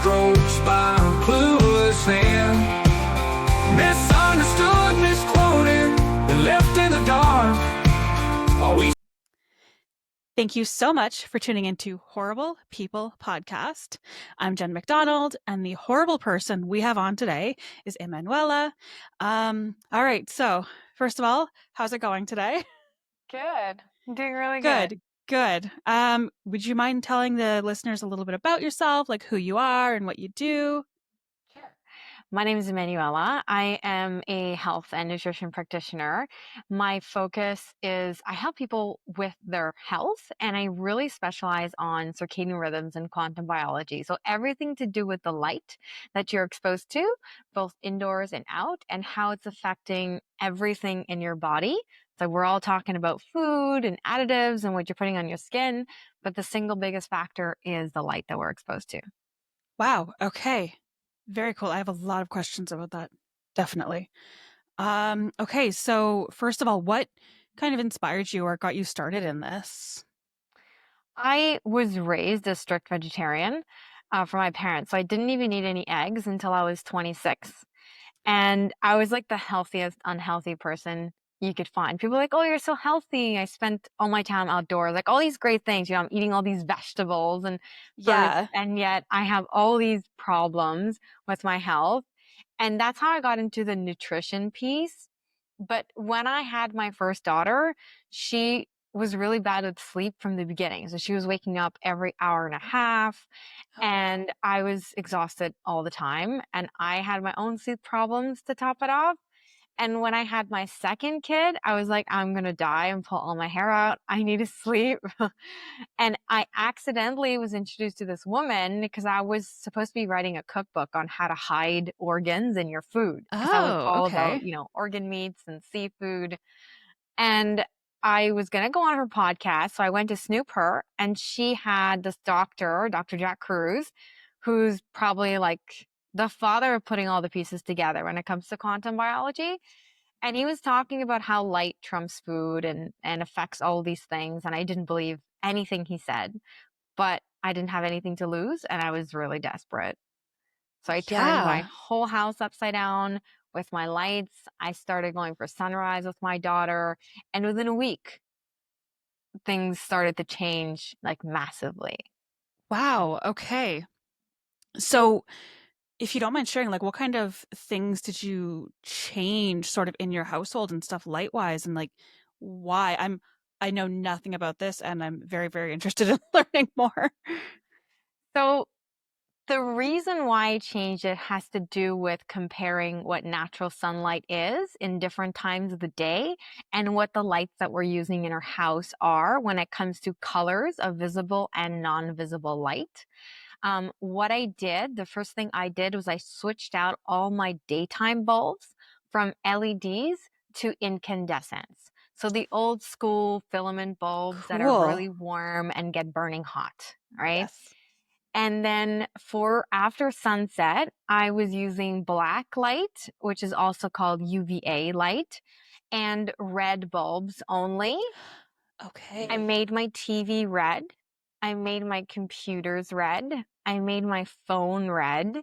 approached by a clueless hand, misunderstood, misquoted, and left in the dark. Always. Thank you so much for tuning into Horrible People Podcast. I'm Jenn McDonald, and the horrible person we have on today is Emmanuela. All right, so first of all, how's it going today? Good. I'm doing really good. Good. Would you mind telling the listeners a little bit about yourself, like who you are and what you do? Sure. My name is Emmanuela. I am a health and nutrition practitioner. My focus is I help people with their health, and I really specialize on circadian rhythms and quantum biology. So everything to do with the light that you're exposed to, both indoors and out, and how it's affecting everything in your body. So we're all talking about food and additives and what you're putting on your skin, but the single biggest factor is the light that we're exposed to. Wow. Okay. Very cool. I have a lot of questions about that. Definitely. Okay. So first of all, what kind of inspired you or got you started in this? I was raised a strict vegetarian from my parents, so I didn't even eat any eggs until I was 26. And I was like the healthiest unhealthy person you could find. People are like, oh, you're so healthy. I spent all my time outdoors, like all these great things. I'm eating all these vegetables and fruits, Yeah. and yet I have all these problems with my health. And that's how I got into the nutrition piece. But when I had my first daughter, she was really bad with sleep from the beginning. So she was waking up every hour and a half, and I was exhausted all the time. And I had my own sleep problems to top it off. And when I had my second kid, I was like, I'm going to die and pull all my hair out. I need to sleep. And I accidentally was introduced to this woman because I was supposed to be writing a cookbook on how to hide organs in your food. Because I was all about, organ meats and seafood. And I was going to go on her podcast. So I went to snoop her, and she had this doctor, Dr. Jack Cruz, who's probably like the father of putting all the pieces together when it comes to quantum biology. And he was talking about how light trumps food and affects all these things. And I didn't believe anything he said, but I didn't have anything to lose, and I was really desperate. So I turned my whole house upside down with my lights. I started going for sunrise with my daughter. And within a week, things started to change like massively. Wow. Okay. So if you don't mind sharing, like what kind of things did you change sort of in your household and stuff light wise, and like why? I know nothing about this, and I'm very, very interested in learning more. So the reason why I changed it has to do with comparing what natural sunlight is in different times of the day and what the lights that we're using in our house are when it comes to colors of visible and non-visible light. What I did, the first thing I did was I switched out all my daytime bulbs from LEDs to incandescents. So the old school filament bulbs that are really warm and get burning hot, right? Yes. And then for after sunset, I was using black light, which is also called UVA light, and red bulbs only. Okay. I made my TV red. I made my computers red. I made my phone red.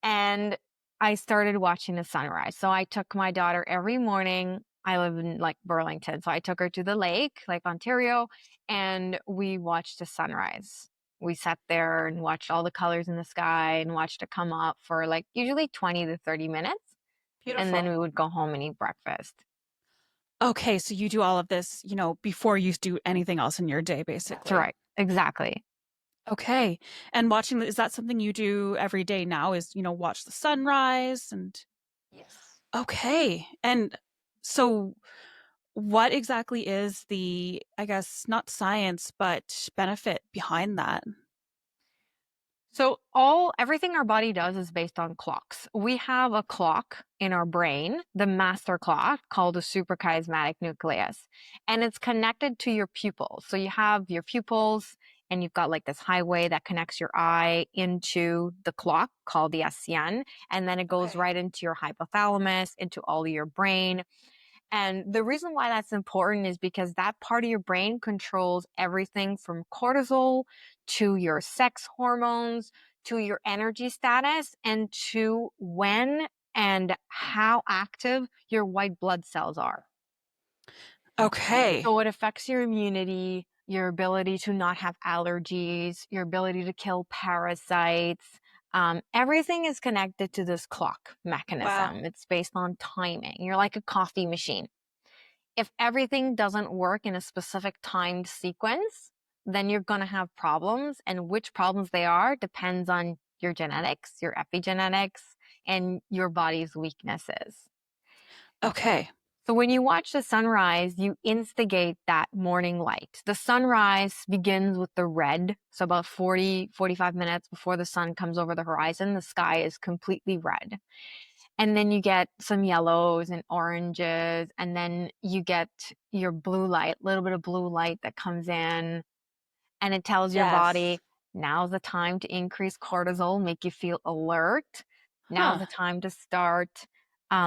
And I started watching the sunrise. So I took my daughter every morning. I live in like Burlington. So I took her to the lake, Lake Ontario, and we watched the sunrise. We sat there and watched all the colors in the sky and watched it come up for like usually 20 to 30 minutes. Beautiful. And then we would go home and eat breakfast. Okay, so you do all of this, before you do anything else in your day, basically. That's right. Exactly. Okay. And watching, is that something you do every day now is, watch the sunrise and... Yes. Okay. And so what exactly is the, I guess, not science, but benefit behind that? So everything our body does is based on clocks. We have a clock in our brain, the master clock called the suprachiasmatic nucleus, and it's connected to your pupils. So you have your pupils, and you've got like this highway that connects your eye into the clock called the SCN, and then it goes right into your hypothalamus, into all of your brain. And the reason why that's important is because that part of your brain controls everything from cortisol to your sex hormones to your energy status and to when and how active your white blood cells are. Okay. So it affects your immunity, your ability to not have allergies, your ability to kill parasites. Everything is connected to this clock Wow. mechanism. It's based on timing. You're like a coffee machine. If everything doesn't work in a specific timed sequence, then you're going to have problems. And which problems they are depends on your genetics, your epigenetics, and your body's weaknesses. Okay. So when you watch the sunrise, you instigate that morning light. The sunrise begins with the red. So about 40, 45 minutes before the sun comes over the horizon, the sky is completely red. And then you get some yellows and oranges, and then you get your blue light, a little bit of blue light that comes in, and it tells your body, Yes. now's the time to increase cortisol, make you feel alert. Now's Huh. the time to start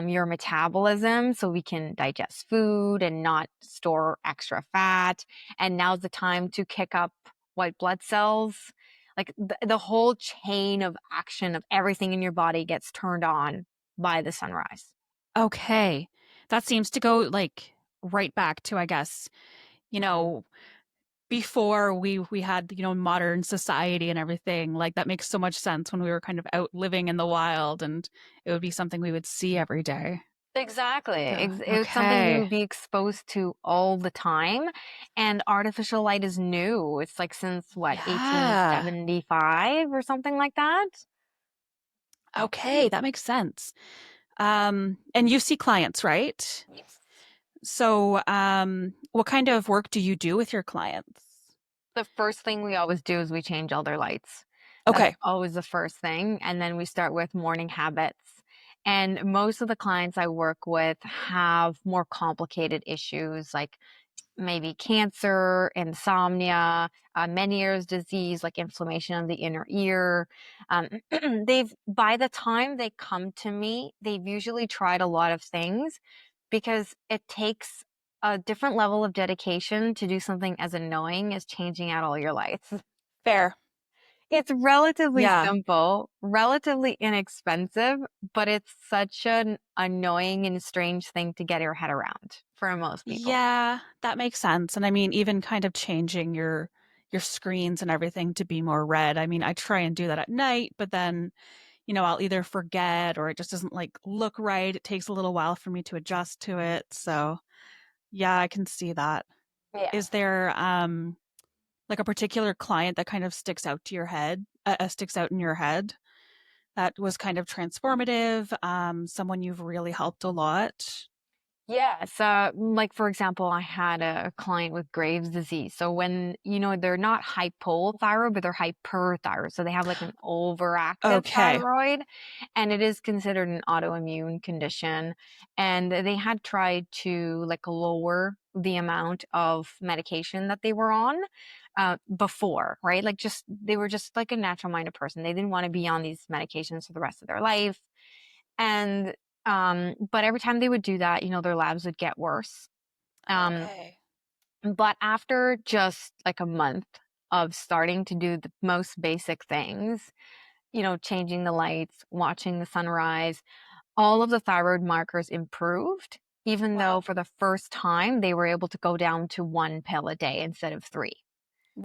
your metabolism so we can digest food and not store extra fat. And now's the time to kick up white blood cells. Like the whole chain of action of everything in your body gets turned on by the sunrise. Okay. That seems to go like right back to, I guess, you know, before we had, modern society and everything. Like that makes so much sense when we were kind of out living in the wild and it would be something we would see every day. Exactly. So, It's something we okay. would be exposed to all the time. And artificial light is new. It's like since what, Yeah. 1875 or something like that? Okay, that makes sense. And you see clients, right? Yes. So, what kind of work do you do with your clients? The first thing we always do is we change all their lights. That's Okay. always the first thing. And then we start with morning habits. And most of the clients I work with have more complicated issues like maybe cancer, insomnia, Meniere's disease, like inflammation of the inner ear. By the time they come to me, they've usually tried a lot of things because it takes a different level of dedication to do something as annoying as changing out all your lights. Fair. It's relatively Yeah. simple, relatively inexpensive, but it's such an annoying and strange thing to get your head around for most people. Yeah, that makes sense. And I mean, even kind of changing your screens and everything to be more red. I mean, I try and do that at night, but then, I'll either forget or it just doesn't like look right. It takes a little while for me to adjust to it. So, yeah, I can see that. Yeah. Is there like a particular client that kind of sticks out in your head that was kind of transformative, someone you've really helped a lot? Yeah. So, like, for example, I had a client with Graves' disease. So, when, they're not hypothyroid, but they're hyperthyroid. So, they have like an overactive Okay. thyroid, and it is considered an autoimmune condition. And they had tried to like lower the amount of medication that they were on before, right? Like, they were just like a natural minded person. They didn't want to be on these medications for the rest of their life. And but every time they would do that, their labs would get worse. Um, Okay. but after just like a month of starting to do the most basic things, changing the lights, watching the sunrise, all of the thyroid markers improved, even though Wow. for the first time they were able to go down to one pill a day instead of three.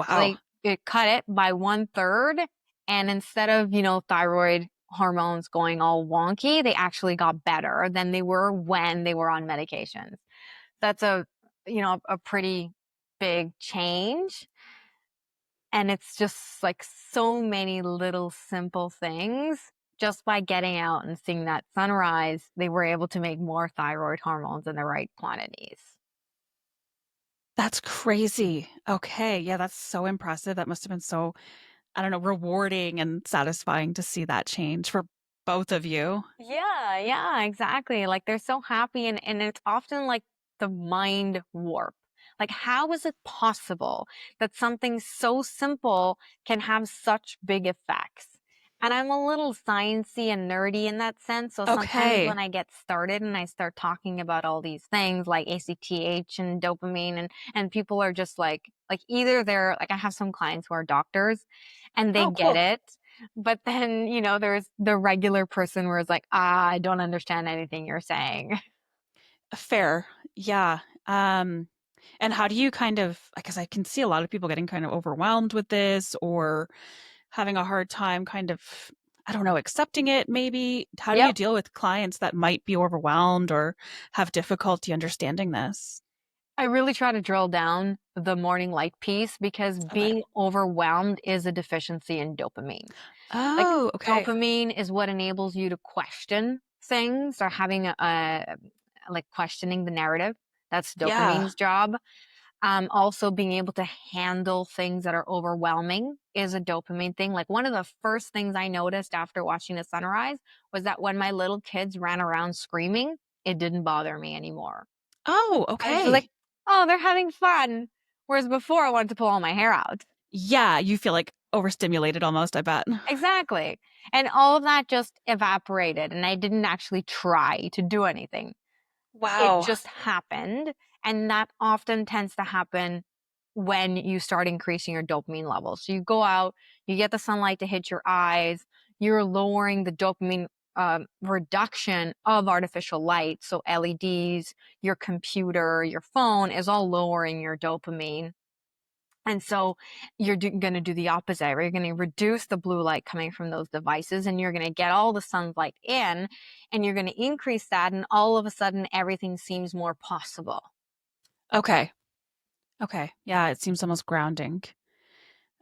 So Wow. it cut it by 1/3. And instead of, thyroid hormones going all wonky, they actually got better than they were when they were on medications. That's a pretty big change. And it's just like so many little simple things. Just by getting out and seeing that sunrise, they were able to make more thyroid hormones in the right quantities. That's crazy. Okay. Yeah, that's so impressive. That must have been so, I don't know, rewarding and satisfying to see that change for both of you. Yeah, exactly. Like they're so happy and it's often like the mind warp. Like how is it possible that something so simple can have such big effects? And I'm a little sciencey and nerdy in that sense. So sometimes Okay. when I get started and I start talking about all these things like ACTH and dopamine and people are just like either they're like I have some clients who are doctors and they Oh, get cool. it But then, there's the regular person where it's like, ah, I don't understand anything you're saying. Fair. Yeah. Um, and how do you kind of, because I can see a lot of people getting kind of overwhelmed with this or having a hard time kind of, I don't know, accepting it maybe. How do you Yep. deal with clients that might be overwhelmed or have difficulty understanding this? I really try to drill down the morning light piece because Okay. being overwhelmed is a deficiency in dopamine. Like, Oh, okay. dopamine is what enables you to question things or having like questioning the narrative. That's Yeah. dopamine's job. Also being able to handle things that are overwhelming is a dopamine thing. Like, one of the first things I noticed after watching the sunrise was that when my little kids ran around screaming, it didn't bother me anymore. Oh, I was just like, okay. oh, they're having fun. Whereas before I wanted to pull all my hair out. Yeah, you feel like overstimulated almost, I bet. Exactly. And all of that just evaporated, and I didn't actually try to do anything. It Wow. just happened. And that often tends to happen when you start increasing your dopamine levels. So you go out, you get the sunlight to hit your eyes, you're lowering the dopamine reduction of artificial light. So LEDs, your computer, your phone is all lowering your dopamine. And so you're going to do the opposite, right? You're going to reduce the blue light coming from those devices and you're going to get all the sunlight in and you're going to increase that. And all of a sudden, everything seems more possible. Okay. Okay. Yeah, it seems almost grounding.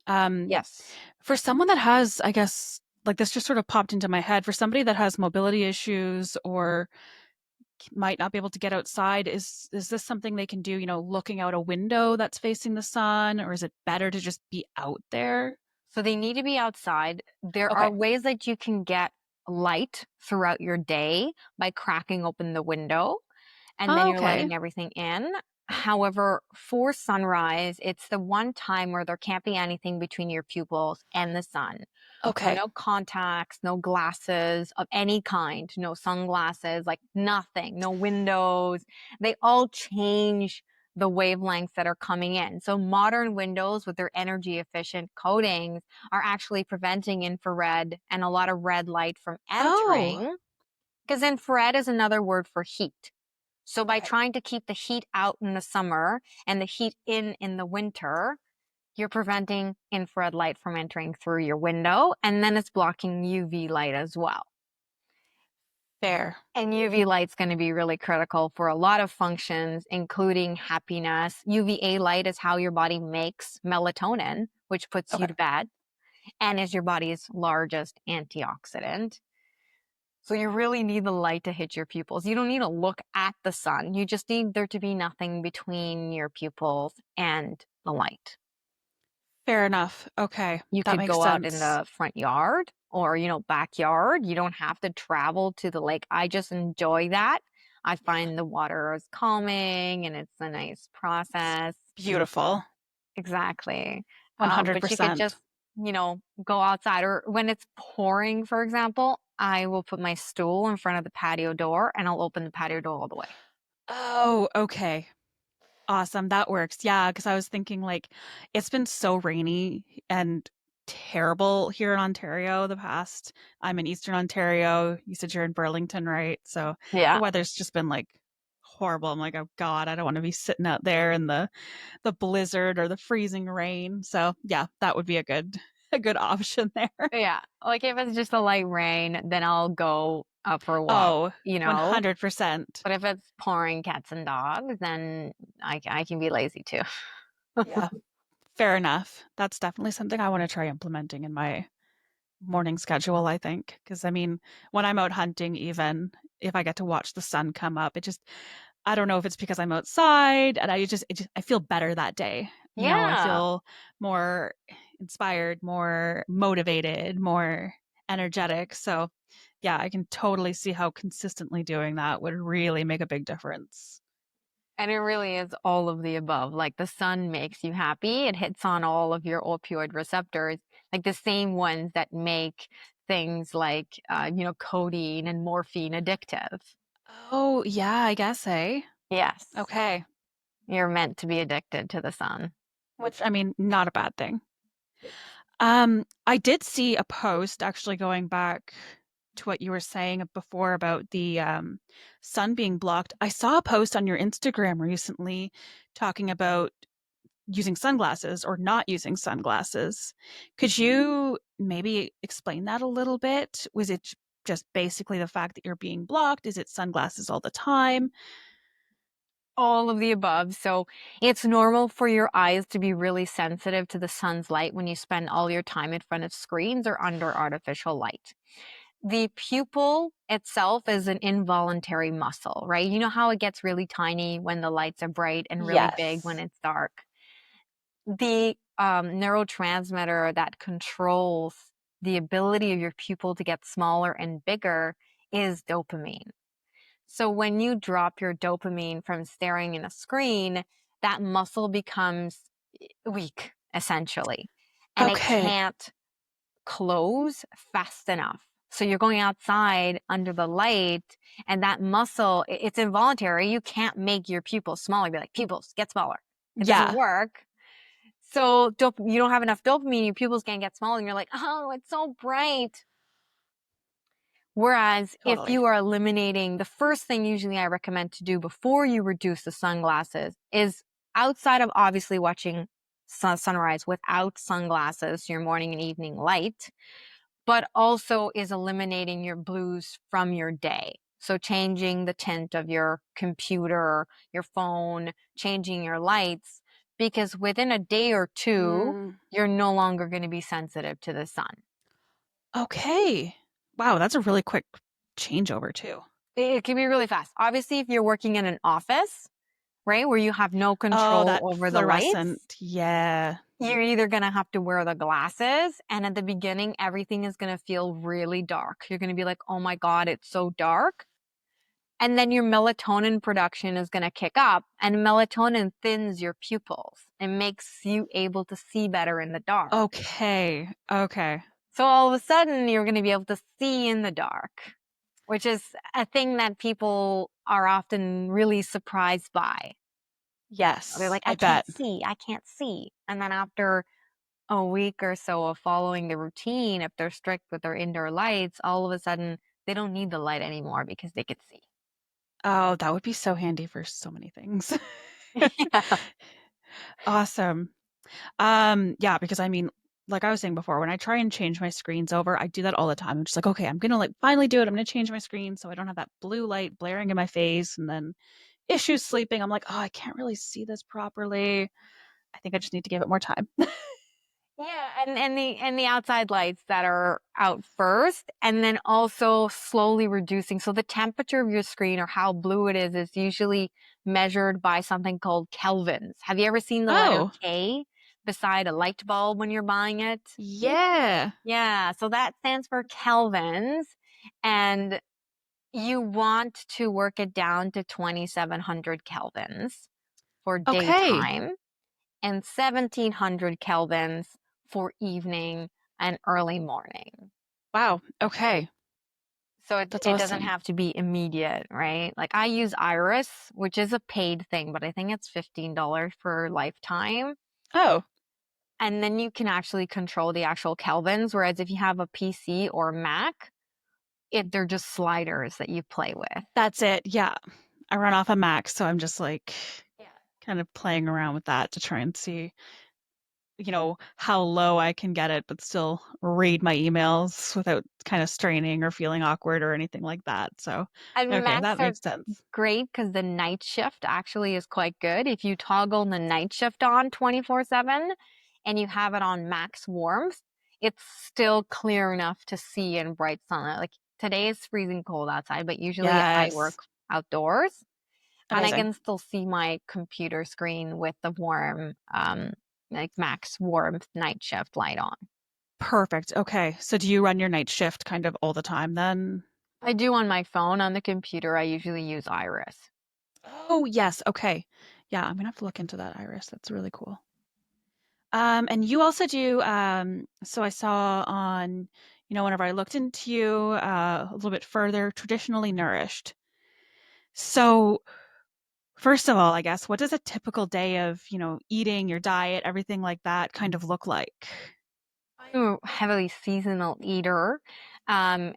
Um, Yes. for someone that has, I guess, like this just sort of popped into my head, for somebody that has mobility issues or might not be able to get outside, is this something they can do, looking out a window that's facing the sun, or is it better to just be out there? So they need to be outside. There are Okay. ways that you can get light throughout your day by cracking open the window and then Oh, you're okay. letting everything in. However, for sunrise, it's the one time where there can't be anything between your pupils and the sun. So Okay. no contacts, no glasses of any kind, no sunglasses, like nothing, no windows. They all change the wavelengths that are coming in. So modern windows with their energy efficient coatings are actually preventing infrared and a lot of red light from Oh, entering because infrared is another word for heat. So by okay. trying to keep the heat out in the summer and the heat in the winter, you're preventing infrared light from entering through your window, and then it's blocking UV light as well. Fair. And UV light's going to be really critical for a lot of functions, including happiness. UVA light is how your body makes melatonin, which puts you Okay. to bed and is your body's largest antioxidant. So you really need the light to hit your pupils. You don't need to look at the sun. You just need there to be nothing between your pupils and the light. Fair enough. Okay. You That could makes go out in sense. the front yard or, backyard. You don't have to travel to the lake. I just enjoy that. I find the water is calming and it's a nice process. Beautiful. Exactly. But you could 100%. just, go outside or when it's pouring, for example, I will put my stool in front of the patio door and I'll open the patio door all the way. Oh, okay. Awesome. That works. Yeah, because I was thinking like it's been so rainy and terrible here in Ontario the past. I'm in Eastern Ontario. You said you're in Burlington, right? So the Yeah. weather's just been like horrible. I'm like, oh God, I don't want to be sitting out there in the blizzard or the freezing rain. So yeah, that would be a good option there. Yeah. Like if it's just a light rain, then I'll go out for a walk, Oh, 100%. But if it's pouring cats and dogs, then I can be lazy too. Yeah, fair enough. That's definitely something I want to try implementing in my morning schedule, I think. Because I mean, when I'm out hunting, even if I get to watch the sun come up, I don't know if it's because I'm outside and I feel better that day. I Yeah. feel more inspired, more motivated, more energetic. So, yeah, I can totally see how consistently doing that would really make a big difference. And it really is all of the above. Like the sun makes you happy. It hits on all of your opioid receptors, like the same ones that make things like, codeine and morphine addictive. Oh, yeah, I guess, eh? Yes. Okay. You're meant to be addicted to the sun. Which, I mean, not a bad thing. I did see a post actually going back to what you were saying before about the sun being blocked. I saw a post on your Instagram recently talking about using sunglasses or not using sunglasses. Could you maybe explain that a little bit? Was it just basically the fact that you're being blocked? Is it sunglasses all the time? All of the above. So it's normal for your eyes to be really sensitive to the sun's light when you spend all your time in front of screens or under artificial light. The pupil itself is an involuntary muscle, right? You know how it gets really tiny when the lights are bright and really big when Yes. it's dark? The neurotransmitter that controls the ability of your pupil to get smaller and bigger is dopamine. So when you drop your dopamine from staring in a screen, that muscle becomes weak, essentially, and it Okay. can't close fast enough. So you're going outside under the light, and that muscle, it's involuntary. You can't make your pupils smaller. Be like, pupils, get smaller. It doesn't Yeah, work. So you don't have enough dopamine, your pupils can't get smaller, and you're like, oh, it's so bright. Whereas if totally. you are eliminating, the first thing usually I recommend to do before you reduce the sunglasses is, outside of obviously watching sunrise without sunglasses, your morning and evening light, but also is eliminating your blues from your day. So changing the tint of your computer, your phone, changing your lights, because within a day or two, Mm, you're no longer going to be sensitive to the sun. okay. Wow, that's a really quick changeover too. It can be really fast. Obviously, if you're working in an office, right, where you have no Oh, control that over the lights, fluorescent. Yeah. you're either going to have to wear the glasses, and at the beginning, everything is going to feel really dark. You're going to be like, oh my God, it's so dark. And then your melatonin production is going to kick up, and melatonin thins your pupils and makes you able to see better in the dark. Okay. Okay. So all of a sudden, you're going to be able to see in the dark, which is a thing that people are often really surprised by. They're Yes, like, I bet. I can't see. And then after a week or so of following the routine, if they're strict with their indoor lights, all of a sudden they don't need the light anymore because they could see. Oh, that would be so handy for so many things. Yeah. Awesome. Yeah, because I mean, like I was saying before, when I try and change my screens over, I do that all the time. I'm just like, okay, I'm gonna like finally do it. I'm gonna change my screen so I don't have that blue light blaring in my face and then issues sleeping. I'm like, oh, I can't really see this properly. I think I just need to give it more time. Yeah, and the outside lights that are out first, and then also slowly reducing. So the temperature of your screen, or how blue it is usually measured by something called kelvins. Have you ever seen the letter Oh, K beside a light bulb when you're buying it? yeah. Yeah, so that stands for kelvins, and you want to work it down to 2700 kelvins for Okay. daytime and 1700 kelvins for evening and early morning. Wow. Okay. So it, That's it doesn't awesome. have to be immediate, right? Like I use Iris, which is a paid thing, but I think it's $15 for lifetime. Oh, And then you can actually control the actual kelvins. Whereas if you have a PC or Mac, they're just sliders that you play with. that's it. Yeah. I run off a Mac, so I'm just like Yeah. kind of playing around with that to try and see, how low I can get it, but still read my emails without kind of straining or feeling awkward or anything like that. So, And okay, Macs that are makes sense. great because the night shift actually is quite good. If you toggle the night shift on 24/7 and you have it on max warmth, it's still clear enough to see in bright sunlight. Like today is freezing cold outside, but usually I work Yes. outdoors and I Amazing. can still see my computer screen with the warm, like max warmth night shift light on. Perfect. Okay. So do you run your night shift kind of all the time then? I do on my phone. On the computer, I usually use Iris. Oh, yes. Okay. Yeah, I'm gonna have to look into that, Iris. That's really cool. And you also do, so I saw on, whenever I looked into you a little bit further, traditionally nourished. So, first of all, I guess, what does a typical day of, eating, your diet, everything like that kind of look like? I'm a heavily seasonal eater, and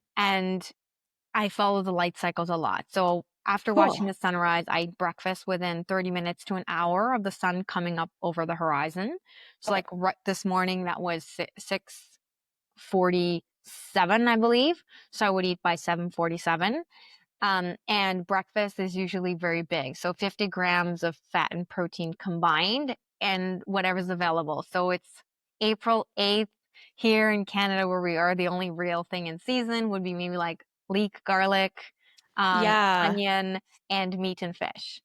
I follow the light cycles a lot. So after watching Cool. the sunrise, I eat breakfast within 30 minutes to an hour of the sun coming up over the horizon. So Okay. like right this morning, that was 6:47, I believe. So I would eat by 7:47. And breakfast is usually very big. So 50 grams of fat and protein combined and whatever's available. So it's April 8th here in Canada where we are. The only real thing in season would be maybe like leek garlic, Yeah. onion, and meat and fish,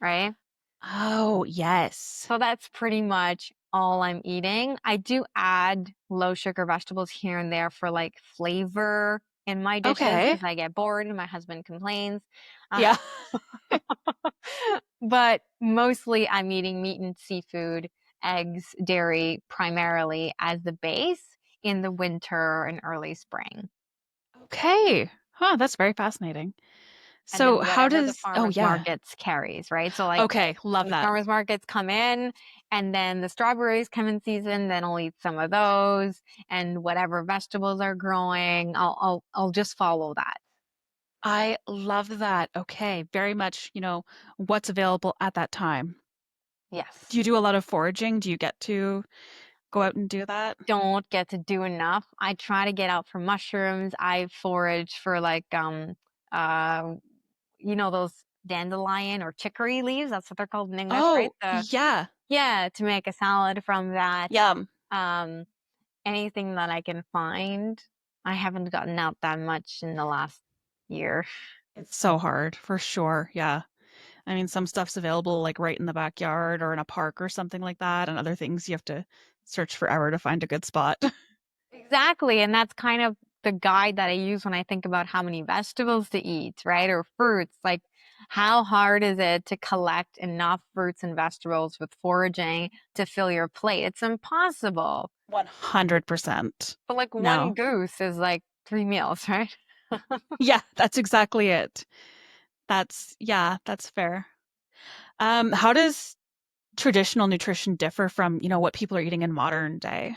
right? Oh, yes. So that's pretty much all I'm eating. I do add low sugar vegetables here and there for like flavor in my dishes Okay. if I get bored and my husband complains. Uh, Yeah. but mostly I'm eating meat and seafood, eggs, dairy primarily as the base in the winter and early spring. Okay. Huh, that's very fascinating. And So then how whatever the does, oh farmers yeah. markets carries, right? So like Okay, love when the that. farmers markets come in and then the strawberries come in season, then I'll eat some of those and whatever vegetables are growing, I'll just follow that. I love that. Okay, very much, what's available at that time. Yes. Do you do a lot of foraging? Do you get to go out and do that? Don't get to do enough. I try to get out for mushrooms. I forage for like uh those dandelion or chicory leaves. That's what they're called in English, right? Oh, The yeah. Yeah, to make a salad from that. Yum. Um anything that I can find. I haven't gotten out that much in the last year. It's so hard, for sure. Yeah. I mean, some stuff's available like right in the backyard or in a park or something like that, and other things you have to search forever to find a good spot. Exactly. And that's kind of the guide that I use when I think about how many vegetables to eat, right? Or fruits. Like, how hard is it to collect enough fruits and vegetables with foraging to fill your plate? It's impossible. 100%. But like one No. goose is like 3 meals, right? Yeah, that's exactly it. Yeah, that's fair. How does traditional nutrition differ from, what people are eating in modern day?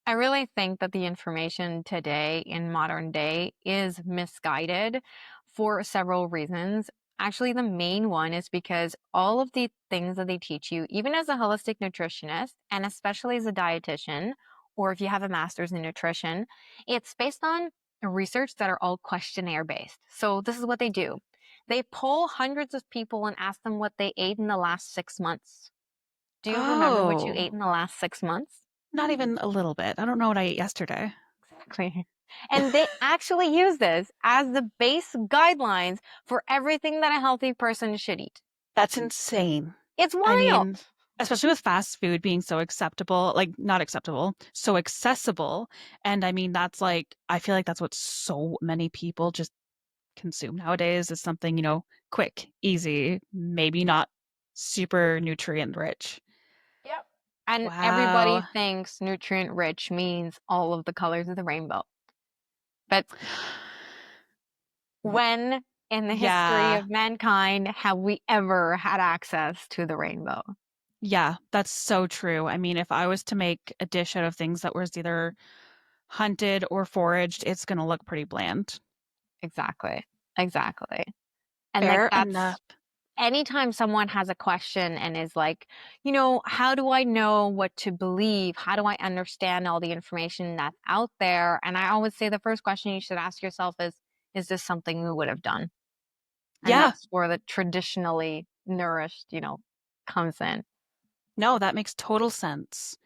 I really think that the information today in modern day is misguided for several reasons. Actually, the main one is because all of the things that they teach you, even as a holistic nutritionist, and especially as a dietitian, or if you have a master's in nutrition, it's based on research that are all questionnaire based. So, this is what they do: they poll hundreds of people and ask them what they ate in the last 6 months. Do you remember what you Oh, ate in the last 6 months? not even a little bit. I don't know what I ate yesterday. Exactly. And they actually use this as the base guidelines for everything that a healthy person should eat. That's insane. It's I wild. mean, especially with fast food being so acceptable, like not acceptable, so accessible. And I mean, I feel like that's what so many people just consume nowadays is something, quick, easy, maybe not super nutrient rich. Yep. And everybody Wow. thinks nutrient rich means all of the colors of the rainbow. But when in the history Yeah. of mankind have we ever had access to the rainbow? Yeah, that's so true. I mean, if I was to make a dish out of things that was either hunted or foraged, it's going to look pretty bland. Exactly. Exactly. And like Fair that's enough. anytime someone has a question and is like, how do I know what to believe? How do I understand all the information that's out there? And I always say the first question you should ask yourself is this something we would have done? And Yeah. that's where the traditionally nourished, comes in. No, that makes total sense.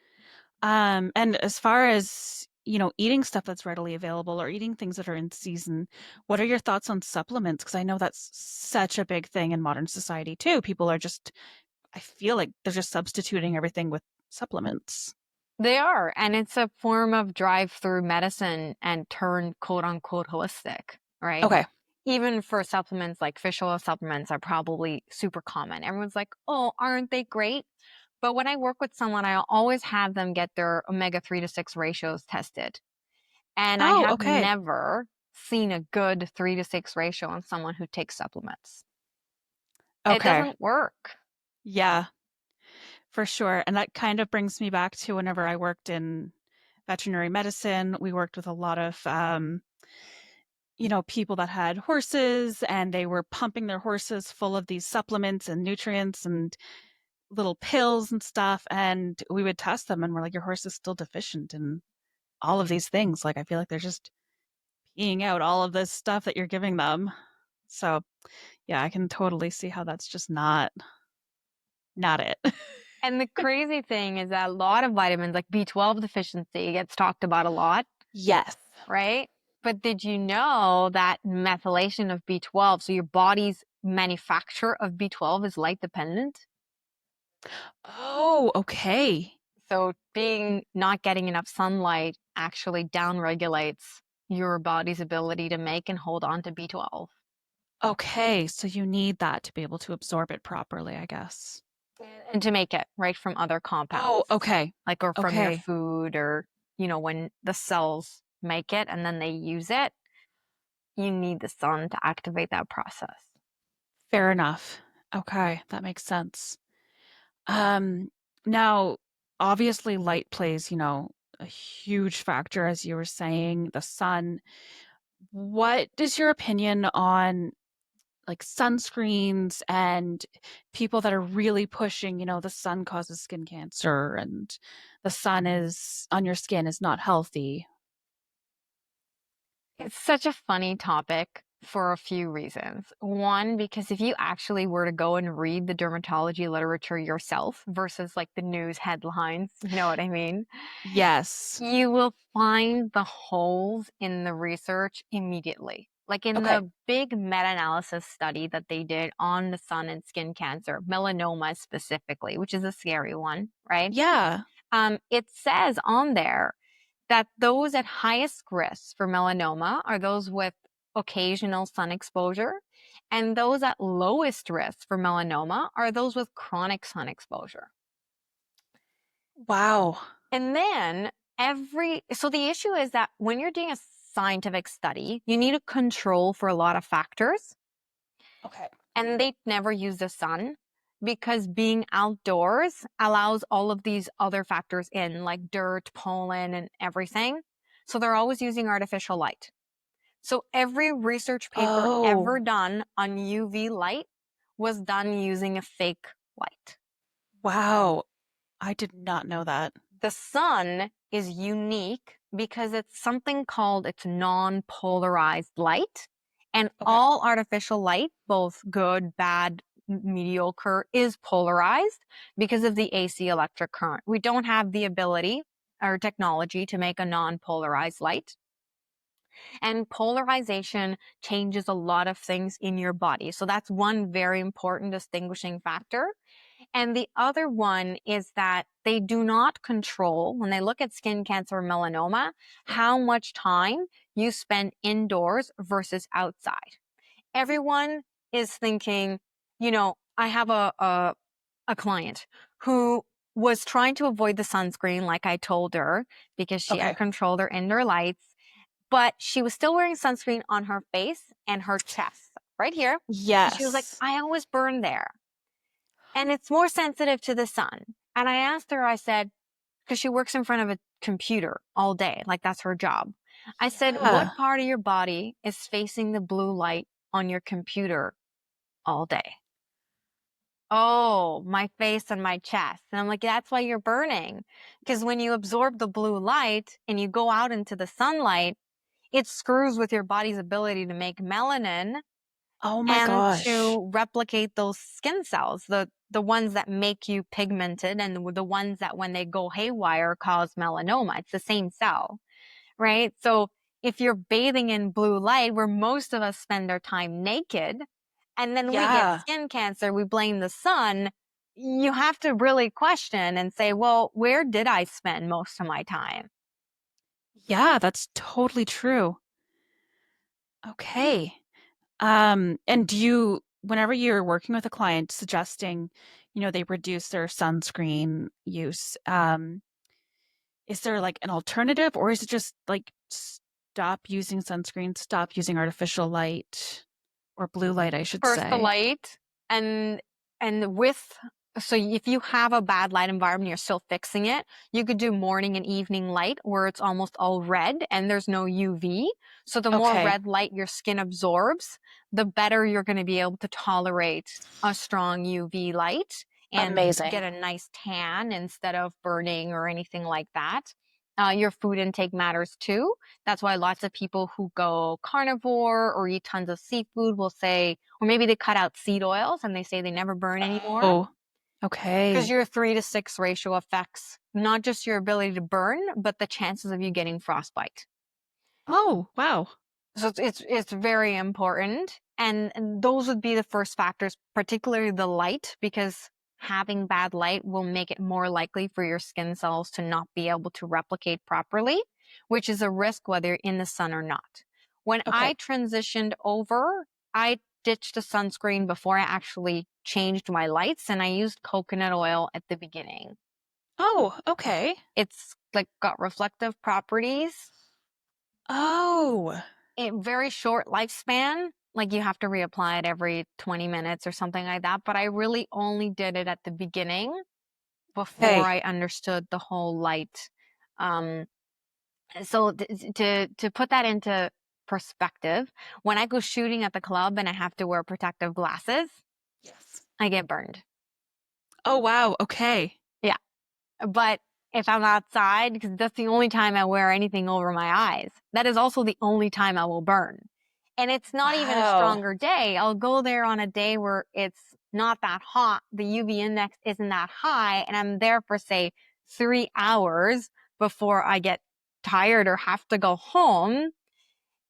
And as far as, eating stuff that's readily available or eating things that are in season, what are your thoughts on supplements? Because I know that's such a big thing in modern society too. People are just, I feel like they're just substituting everything with supplements. They are. And it's a form of drive-through medicine and turned quote unquote holistic, right? Okay. Even for supplements like fish oil supplements are probably super common. Everyone's like, oh, aren't they great? But when I work with someone, I always have them get their omega 3 to 6 ratios tested. And I Oh, have okay. never seen a good 3 to 6 ratio on someone who takes supplements. It Okay. doesn't work. Yeah, for sure. And that kind of brings me back to whenever I worked in veterinary medicine. We worked with a lot of, people that had horses and they were pumping their horses full of these supplements and nutrients and little pills and stuff. And we would test them and we're like, your horse is still deficient in all of these things. Like, I feel like they're just peeing out all of this stuff that you're giving them. So yeah, I can totally see how that's just not it. And the crazy thing is that a lot of vitamins, like B12 deficiency, gets talked about a lot, Yes. right? But did you know that methylation of B12, so your body's manufacture of B12 is light dependent? Oh, okay. So not getting enough sunlight actually downregulates your body's ability to make and hold on to B12. Okay, so you need that to be able to absorb it properly, I guess. And to make it, right, from other Oh, compounds. okay. Like, or from your Okay. food, or, when the cells make it and then they use it, you need the sun to activate that process. Fair enough. Okay, that makes sense. Now, obviously light plays, a huge factor, as you were saying, the sun. What is your opinion on like sunscreens and people that are really pushing, the sun causes skin cancer and the sun is on your skin is not healthy? It's such a funny topic for a few reasons. One, because if you actually were to go and read the dermatology literature yourself versus like the news headlines, you know what I mean? Yes. You will find the holes in the research immediately. Like in Okay. the big meta-analysis study that they did on the sun and skin cancer, melanoma specifically, which is a scary one, right? Yeah. It says on there that those at highest risk for melanoma are those with occasional sun exposure, and those at lowest risk for melanoma are those with chronic sun exposure. Wow. And then so the issue is that when you're doing a scientific study, you need to control for a lot of factors, Okay. and they never use the sun because being outdoors allows all of these other factors in, like dirt, pollen, and everything. So they're always using artificial light. So every research paper ever Oh, done on UV light was done using a fake light. wow. I did not know that. The sun is unique because it's something called its non-polarized light. And Okay. all artificial light, both good, bad, mediocre, is polarized because of the AC electric current. We don't have the ability or technology to make a non-polarized light. And polarization changes a lot of things in your body. So that's one very important distinguishing factor. And the other one is that they do not control, when they look at skin cancer or melanoma, how much time you spend indoors versus outside. Everyone is thinking, I have a client who was trying to avoid the sunscreen, like I told her, because she had Okay. controlled her indoor lights, but she was still wearing sunscreen on her face and her chest, right here. And she was like, Yes. I always burn there. And it's more sensitive to the sun. And I asked her, I said, because she works in front of a computer all day, like that's her job. I said, Yeah. what part of your body is facing the blue light on your computer all day? Oh, my face and my chest. And I'm like, that's why you're burning. Because when you absorb the blue light and you go out into the sunlight, it screws with your body's ability to make melanin Oh my and gosh. to replicate those skin cells, the ones that make you pigmented and the ones that when they go haywire cause melanoma. It's the same cell, right? So if you're bathing in blue light, where most of us spend our time naked, and then we get Yeah. skin cancer, we blame the sun, you have to really question and say, well, where did I spend most of my time? Yeah, that's totally true. Okay. And whenever you're working with a client suggesting, they reduce their sunscreen use, is there like an alternative or is it just like stop using sunscreen, stop using artificial light or blue light, I should First the say? light, and with So if you have a bad light environment, you're still fixing it, you could do morning and evening light where it's almost all red and there's no UV. So the more Okay. red light your skin absorbs, the better you're going to be able to tolerate a strong UV light and Amazing. get a nice tan instead of burning or anything like that. Your food intake matters too. That's why lots of people who go carnivore or eat tons of seafood will say, or maybe they cut out seed oils and they say they never burn anymore. Oh, Because okay. your 3-to-6 ratio affects not just your ability to burn, but the chances of you getting frostbite. Oh, wow. So it's very important. And those would be the first factors, particularly the light, because having bad light will make it more likely for your skin cells to not be able to replicate properly, which is a risk whether you're in the sun or not. When Okay. I transitioned over, I ditched the sunscreen before I actually changed my lights, and I used coconut oil at the beginning. Oh, okay. It's like got reflective properties. Oh, A very short lifespan, like you have to reapply it every 20 minutes or something like that. But I really only did it at the beginning before okay. I understood the whole light. Um, so to put that into perspective, when I go shooting at the club and I have to wear protective glasses, Yes. I get burned. Oh, wow. Okay. Yeah. But if I'm outside, because that's the only time I wear anything over my eyes, that is also the only time I will burn. And it's not even a Wow. stronger day. I'll go there on a day where it's not that hot. The UV index isn't that high. And I'm there for, say, 3 hours before I get tired or have to go home.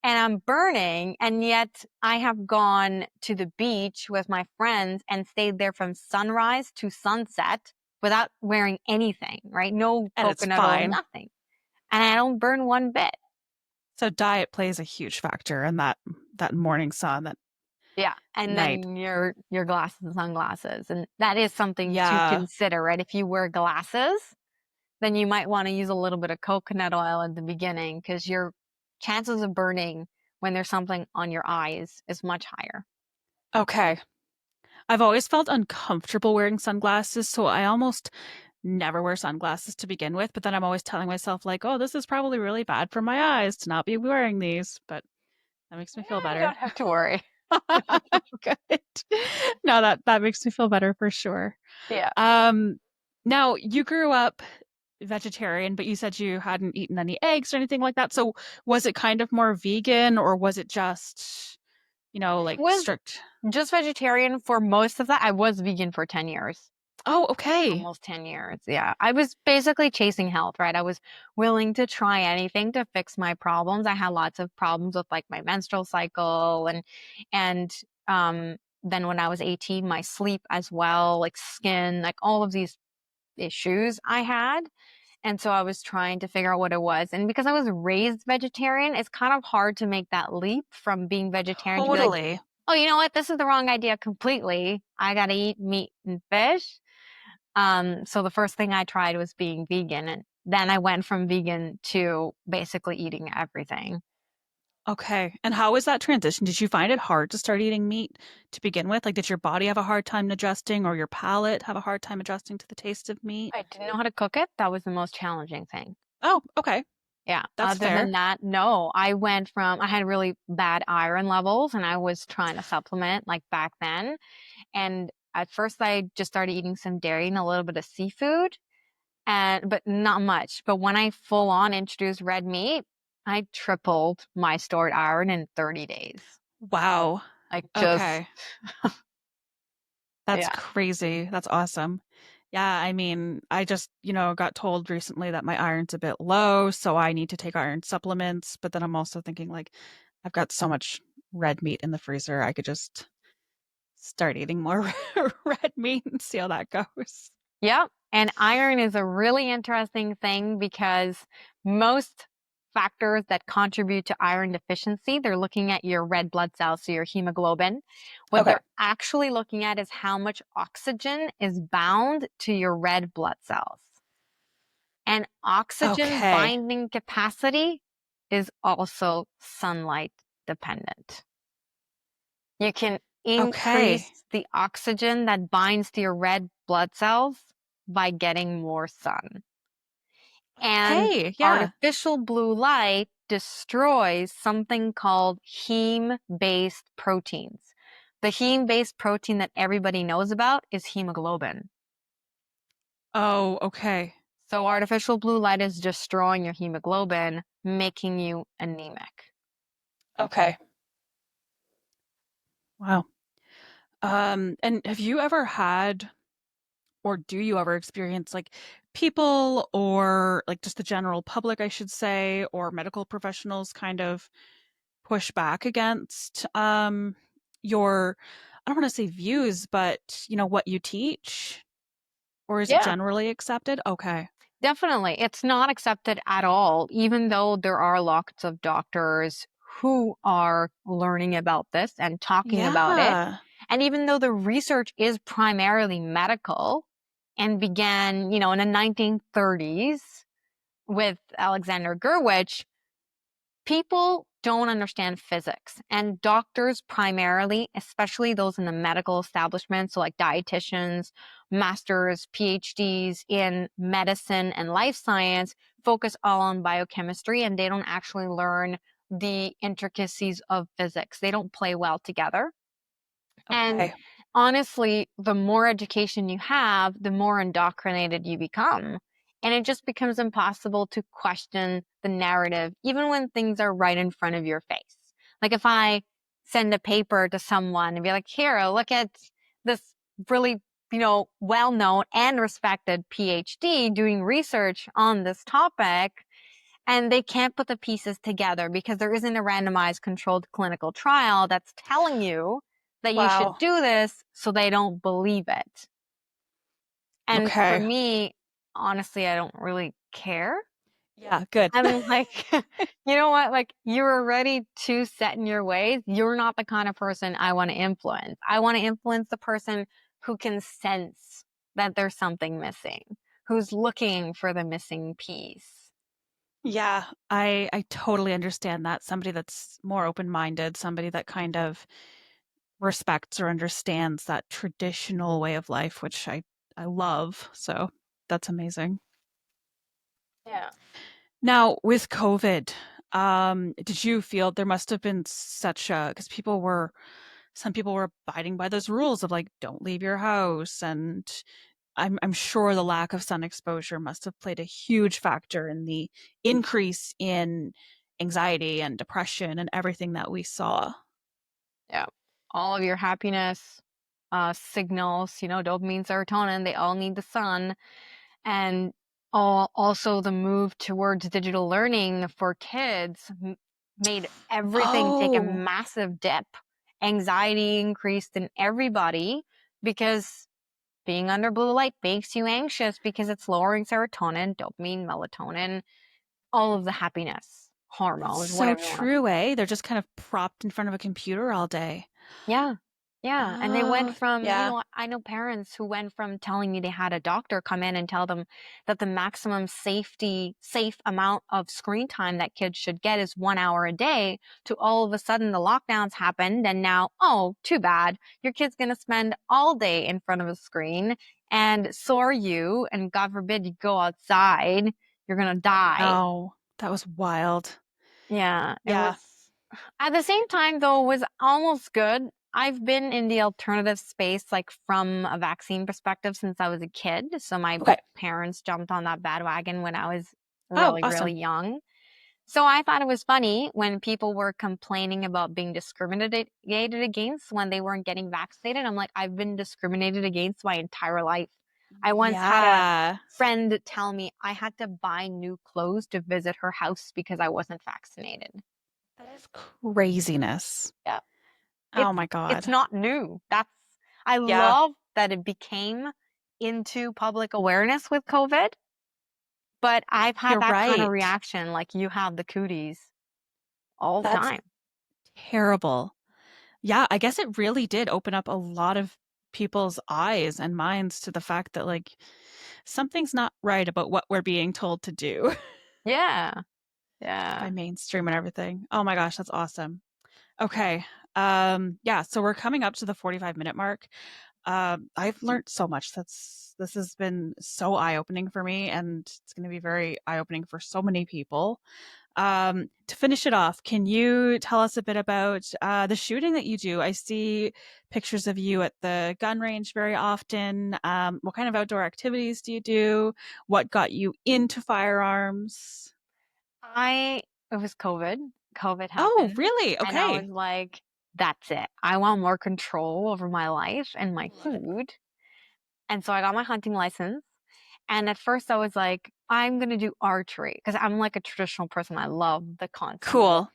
And I'm burning. And yet I have gone to the beach with my friends and stayed there from sunrise to sunset without wearing anything, right? No And it's coconut oil, fine. nothing. And I don't burn one bit. So diet plays a huge factor in that morning sun, that Yeah. And night. then your glasses and sunglasses. And that is something to Yeah. consider, right? If you wear glasses, then you might want to use a little bit of coconut oil at the beginning because your chances of burning when there's something on your eyes is much higher. Okay. I've always felt uncomfortable wearing sunglasses, so I almost never wear sunglasses to begin with, but then I'm always telling myself like, "Oh, this is probably really bad for my eyes to not be wearing these," but that makes me feel You better. don't have to worry. Good. No, that makes me feel better for sure. Yeah. Um, Now you grew up vegetarian, but you said you hadn't eaten any eggs or anything like that. So was it kind of more vegan or was it just, like Was strict? just vegetarian for most of that. I was vegan for 10 years. Oh, okay. Almost 10 years. Yeah. I was basically chasing health, right? I was willing to try anything to fix my problems. I had lots of problems with like my menstrual cycle and then when I was 18, my sleep as well, like skin, like all of these issues I had. And so I was trying to figure out what it was. And because I was raised vegetarian, it's kind of hard to make that leap from being vegetarian to be like, Totally. oh, you know what? This is the wrong idea completely. I got to eat meat and fish. So the first thing I tried was being vegan, and then I went from vegan to basically eating everything. Okay. And how was that transition? Did you find it hard to start eating meat to begin with? Like, did your body have a hard time adjusting or your palate have a hard time adjusting to the taste of meat? I didn't know how to cook it. That was the most challenging thing. Oh, okay. Yeah. That's Other fair. than that, no. I had really bad iron levels and I was trying to supplement like back then. And at first I just started eating some dairy and a little bit of seafood but not much. But when I full on introduced red meat, I tripled my stored iron in 30 days. Wow. Like just, Okay. That's yeah. crazy. That's awesome. Yeah, I mean, I just, got told recently that my iron's a bit low, so I need to take iron supplements. But then I'm also thinking, like, I've got so much red meat in the freezer. I could just start eating more red meat and see how that goes. Yep. And iron is a really interesting thing because most factors that contribute to iron deficiency, they're looking at your red blood cells, so your hemoglobin. What Okay. they're actually looking at is how much oxygen is bound to your red blood cells. And oxygen Okay. binding capacity is also sunlight dependent. You can Okay. increase the oxygen that binds to your red blood cells by getting more sun. And Okay, yeah. artificial blue light destroys something called heme-based proteins. The heme-based protein that everybody knows about is hemoglobin. Oh, okay. So artificial blue light is destroying your hemoglobin, making you anemic. Okay. Wow. And have you ever had, or do you ever experience like people or like just the general public, I should say, or medical professionals kind of push back against your, I don't want to say views, but what you teach? Or is it Yeah. generally accepted? Okay. Definitely. It's not accepted at all, even though there are lots of doctors who are learning about this and talking about it. Yeah. And even though the research is primarily medical and began, in the 1930s with Alexander Gurwitch, people don't understand physics, and doctors primarily, especially those in the medical establishment, so like dietitians, masters, PhDs in medicine and life science, focus all on biochemistry, and they don't actually learn the intricacies of physics. They don't play well together. And Okay. honestly, the more education you have, the more indoctrinated you become. And it just becomes impossible to question the narrative, even when things are right in front of your face. Like if I send a paper to someone and be like, here, look at this really, well-known and respected PhD doing research on this topic, and they can't put the pieces together because there isn't a randomized controlled clinical trial that's telling you that you should Wow. do this, so they don't believe it. And for Okay. me, honestly, I don't really care. Yeah, good. I'm like, you know what? Like, you're already too set in your ways. You're not the kind of person I want to influence. I want to influence the person who can sense that there's something missing, who's looking for the missing piece. Yeah, I totally understand that. Somebody that's more open-minded, somebody that kind of respects or understands that traditional way of life, which I love. So that's amazing. Yeah. Now, with COVID, did you feel there must have been such a, because some people were abiding by those rules of like, don't leave your house. And I'm sure the lack of sun exposure must have played a huge factor in the increase in anxiety and depression and everything that we saw. Yeah. All of your happiness signals, dopamine, serotonin, they all need the sun. And also the move towards digital learning for kids made everything take a Oh, massive dip. Anxiety increased in everybody because being under blue light makes you anxious because it's lowering serotonin, dopamine, melatonin, all of the happiness that's hormones, so whatever you want to. true, eh? They're just kind of propped in front of a computer all day. Yeah. Yeah. And they went Oh, from, yeah. I know parents who went from telling me they had a doctor come in and tell them that the maximum safe amount of screen time that kids should get is 1 hour a day, to all of a sudden the lockdowns happened. And now, oh, too bad. Your kid's going to spend all day in front of a screen, and so are you. And God forbid you go outside, you're going to I die. know. That was wild. Yeah. It was. Yeah. At the same time, though, it was almost good. I've been in the alternative space, like from a vaccine perspective, since I was a kid. So my Okay. parents jumped on that bandwagon when I was Oh, really, really awesome. young. So I thought it was funny when people were complaining about being discriminated against when they weren't getting vaccinated. I'm like, I've been discriminated against my entire life. I once had a Yeah. friend tell me I had to buy new clothes to visit her house because I wasn't vaccinated. That is craziness. Yeah. Oh It's my it's God. not new. I Yeah, love that it became into public awareness with COVID, but I've had you're that kind of right. reaction like you have the cooties all the That's time. terrible. Yeah, I guess it really did open up a lot of people's eyes and minds to the fact that like something's not right about what we're being told to do Yeah. by Yeah. mainstream and everything. Oh my gosh, that's awesome. Okay. Yeah, so we're coming up to the 45-minute mark. I've learned so much. This has been so eye-opening for me, and it's going to be very eye-opening for so many people. To finish it off, can you tell us a bit about the shooting that you do? I see pictures of you at the gun range very often. What kind of outdoor activities do you do? What got you into firearms? I it was COVID. COVID Oh, happened, really? and I was Okay. like, that's it. I want more control over my life and my Love it. food. And so I got my hunting license. And at first I was like, I'm gonna do archery because I'm like a traditional person. I love the concept of it. Cool.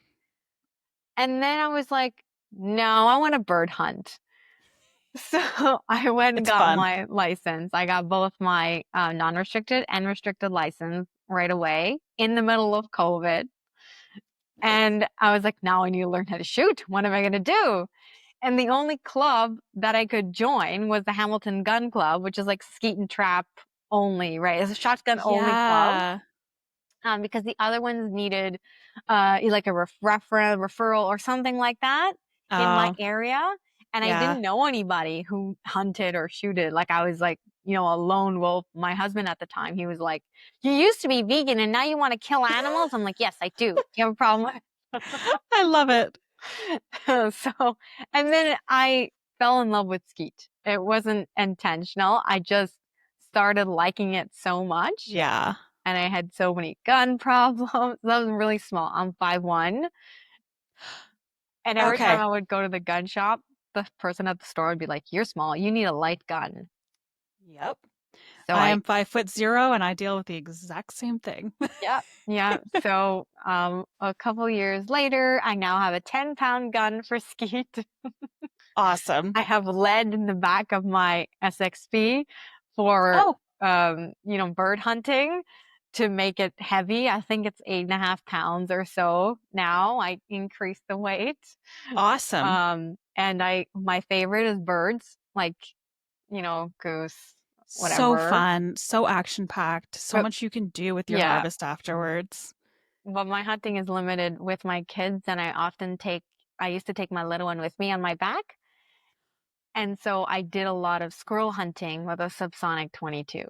And then I was like, no, I want to bird hunt. So I went and It's got fun. my license. I got both my non-restricted and restricted license right away in the middle of COVID. Nice. And I was like, now I need to learn how to shoot. What am I going to do? And the only club that I could join was the Hamilton Gun Club, which is like skeet and trap only, right? It's a shotgun only club. Yeah. Because the other ones needed like a referral or something like that in my Oh, area. And I yeah. didn't know anybody who hunted or shooted. Like I was like, a lone wolf. My husband at the time, he was like, you used to be vegan and now you want to kill animals? I'm like, yes, I do. Do you have a problem with I love it. So, and then I fell in love with skeet. It wasn't intentional. I just started liking it so much. Yeah. And I had so many gun problems. That was really small. I'm 5'1". And every time Okay. I would go to the gun shop, the person at the store would be like, you're small. You need a light gun. Yep. So I am 5'0" and I deal with the exact same thing. yeah, yeah. So, a couple years later, I now have a 10-pound gun for skeet. Awesome. I have lead in the back of my SXP for, Oh, bird hunting to make it heavy. I think it's 8.5 pounds or so now. I increased the weight. awesome. And my favorite is birds, like, goose, So whatever. fun, so action-packed, so But much you can do with your yeah, harvest afterwards. but my hunting is limited with my kids, and I used to take my little one with me on my back. And so I did a lot of squirrel hunting with a subsonic 22.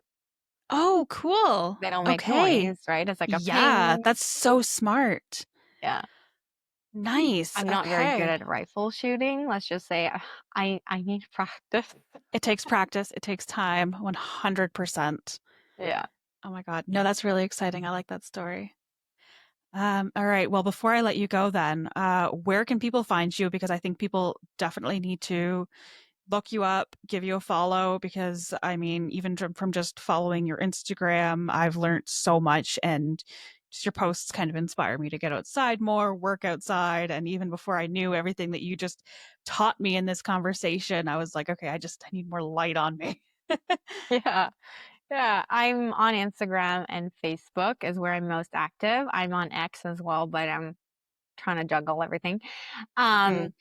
Oh, cool. They don't make Okay. noise, right? It's like a Yeah, ping. that's so smart. Yeah. Nice. I'm not very good Okay. at rifle shooting. Let's just say I need practice. It takes practice, it takes time, 100%. Yeah. Oh my God. No, that's really exciting. I like that story. All right. Well, before I let you go then, where can people find you? Because I think people definitely need to look you up, give you a follow, because I mean, even from just following your Instagram, I've learned so much, and just your posts kind of inspire me to get outside more, work outside. And even before I knew everything that you just taught me in this conversation, I was like, okay, I need more light on me. Yeah. Yeah. I'm on Instagram and Facebook is where I'm most active. I'm on X as well, but I'm trying to juggle everything. Mhm. Um,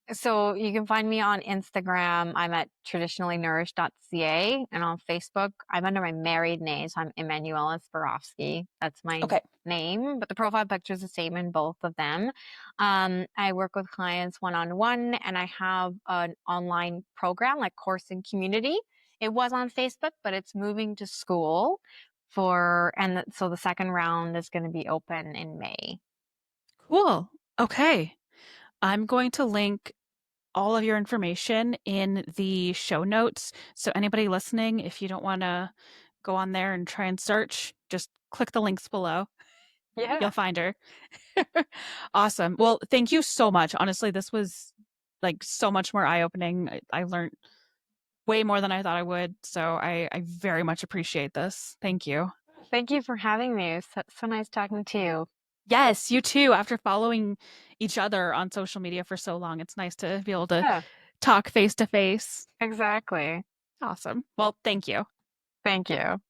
So you can find me on Instagram. I'm at traditionallynourished.ca, and on Facebook, I'm under my married name. So I'm Emmanuela Spirovsky. That's my Okay. name, but the profile picture is the same in both of them. I work with clients one-on-one, and I have an online program, like course and community. It was on Facebook, but it's moving to school so the second round is going to be open in May. Cool. Okay. I'm going to link all of your information in the show notes. So anybody listening, if you don't want to go on there and try and search, just click the links below. You'll Yeah. find her. Awesome. Well, thank you so much. Honestly, this was like so much more eye-opening. I learned way more than I thought I would. So I very much appreciate this. Thank you. Thank you for having me. It was so nice talking to you. Yes, you too. After following each other on social media for so long, it's nice to be able to Yeah, talk face to face. exactly. Awesome. Well, thank you. Thank you.